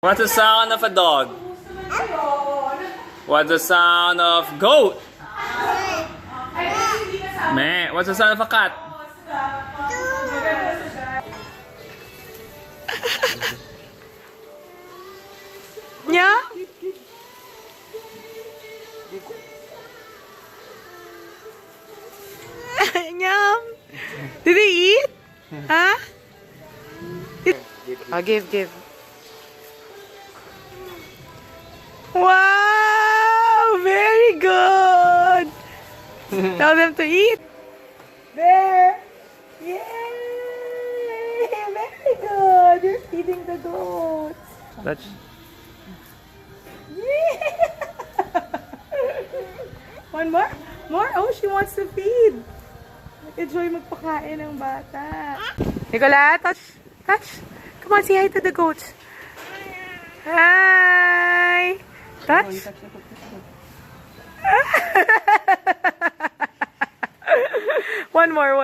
What's the sound of a dog? What's the sound of goat? Meh. What's the sound of a cat? Yeah? Yum. Did they eat? Huh? I'll give. Wow! Very good! Tell them to eat. There! Yay! Very good! You're feeding the goats. Touch. Yeah. One more? More? Oh, she wants to feed. Enjoy magpakain ng bata. Nicola, touch. Come on, say hi to the goats. Hi. Touch. One more.